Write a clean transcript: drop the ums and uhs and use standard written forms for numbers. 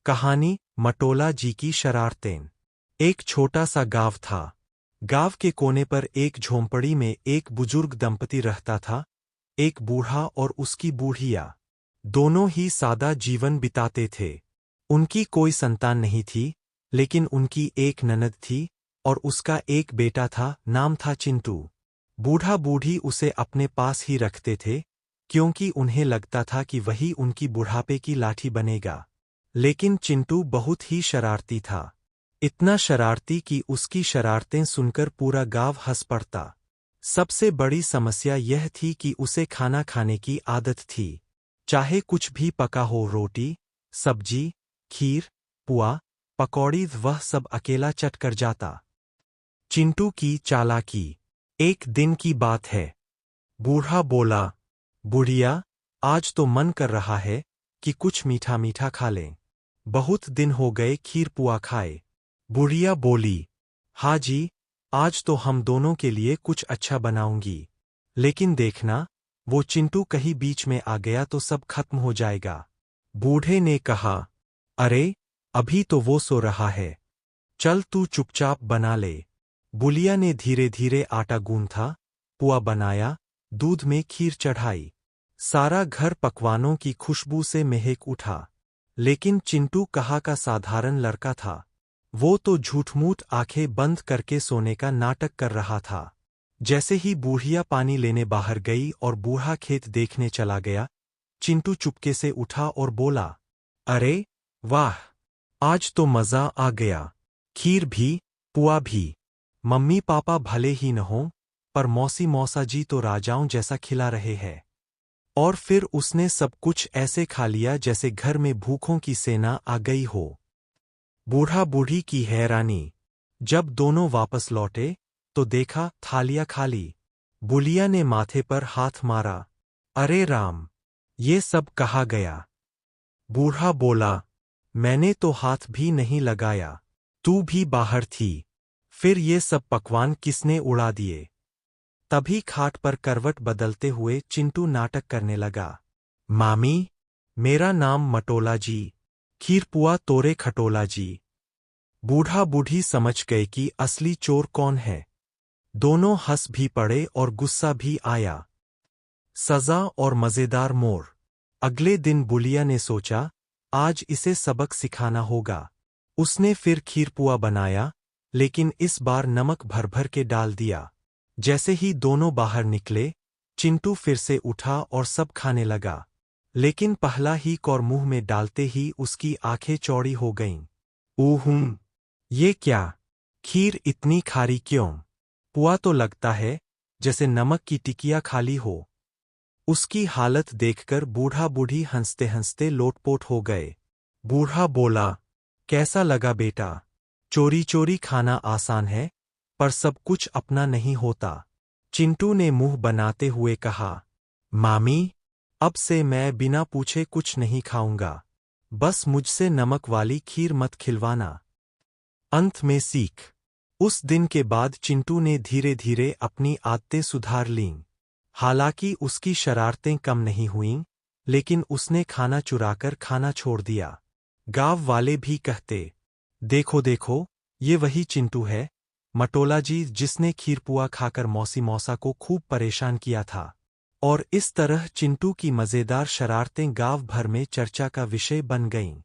कहानी मटोला जी की शरारतें। एक छोटा सा गांव था। गांव के कोने पर एक झोंपड़ी में एक बुजुर्ग दंपति रहता था। एक बूढ़ा और उसकी बूढ़िया। दोनों ही सादा जीवन बिताते थे। उनकी कोई संतान नहीं थी, लेकिन उनकी एक ननद थी और उसका एक बेटा था, नाम था चिंटू। बूढ़ा बूढ़ी उसे अपने पास ही रखते थे, क्योंकि उन्हें लगता था कि वही उनकी बुढ़ापे की लाठी बनेगा। लेकिन चिंटू बहुत ही शरारती था। इतना शरारती कि उसकी शरारतें सुनकर पूरा गांव हंस पड़ता। सबसे बड़ी समस्या यह थी कि उसे खाना खाने की आदत थी। चाहे कुछ भी पका हो, रोटी, सब्जी, खीर, पुआ, पकौड़ी, वह सब अकेला चट कर जाता। चिंटू की चालाकी। एक दिन की बात है। बूढ़ा बोला, बुढ़िया, आज तो मन कर रहा है कि कुछ मीठा मीठा खा लें। बहुत दिन हो गए खीर पुआ खाए। बुढ़िया बोली, हाँ जी, आज तो हम दोनों के लिए कुछ अच्छा बनाऊंगी। लेकिन देखना, वो चिंटू कहीं बीच में आ गया तो सब खत्म हो जाएगा। बूढ़े ने कहा, अरे, अभी तो वो सो रहा है। चल तू चुपचाप बना ले। बुलिया ने धीरे धीरे आटा गूंथा, पुआ बनाया, दूध में खीर चढ़ाई। सारा घर पकवानों की खुशबू से महक उठा। लेकिन चिंटू कहाँ का साधारण लड़का था। वो तो झूठमूठ आंखें बंद करके सोने का नाटक कर रहा था। जैसे ही बूढ़िया पानी लेने बाहर गई और बूढ़ा खेत देखने चला गया, चिंटू चुपके से उठा और बोला, अरे वाह, आज तो मजा आ गया। खीर भी, पुआ भी। मम्मी पापा भले ही न हों, पर मौसी मौसा जी तो राजाओं जैसा खिला रहे हैं। और फिर उसने सब कुछ ऐसे खा लिया जैसे घर में भूखों की सेना आ गई हो। बूढ़ा बूढ़ी की हैरानी। जब दोनों वापस लौटे तो देखा थालियां खाली। बुलिया ने माथे पर हाथ मारा, अरे राम, ये सब कहाँ गया? बूढ़ा बोला, मैंने तो हाथ भी नहीं लगाया, तू भी बाहर थी। फिर ये सब पकवान किसने उड़ा दिए? तभी खाट पर करवट बदलते हुए चिंटू नाटक करने लगा, मामी, मेरा नाम मटोला जी, खीर पुआ तोरे खटोला जी। बूढ़ा बूढ़ी समझ गए कि असली चोर कौन है। दोनों हंस भी पड़े और गुस्सा भी आया। सजा और मजेदार मोड़। अगले दिन बुलिया ने सोचा, आज इसे सबक सिखाना होगा। उसने फिर खीर पुआ बनाया, लेकिन इस बार नमक भर भर के डाल दिया। जैसे ही दोनों बाहर निकले, चिंटू फिर से उठा और सब खाने लगा। लेकिन पहला ही कौर मुंह में डालते ही उसकी आंखें चौड़ी हो गईं। ऊहूं, ये क्या? खीर इतनी खारी क्यों? पुआ तो लगता है जैसे नमक की टिकिया खाली हो। उसकी हालत देखकर बूढ़ा बूढ़ी हंसते हंसते लोटपोट हो गए। बूढ़ा बोला, कैसा लगा बेटा? चोरी चोरी खाना आसान है, पर सब कुछ अपना नहीं होता। चिंटू ने मुंह बनाते हुए कहा, मामी, अब से मैं बिना पूछे कुछ नहीं खाऊंगा। बस मुझसे नमक वाली खीर मत खिलवाना। अंत में सीख। उस दिन के बाद चिंटू ने धीरे धीरे अपनी आदतें सुधार लीं। हालांकि उसकी शरारतें कम नहीं हुईं, लेकिन उसने खाना चुराकर खाना छोड़ दिया। गांव वाले भी कहते, देखो देखो, ये वही चिंटू है, मटोला जी, जिसने खीर पुआ खाकर मौसी मौसा को खूब परेशान किया था। और इस तरह चिंटू की मजेदार शरारतें गांव भर में चर्चा का विषय बन गईं।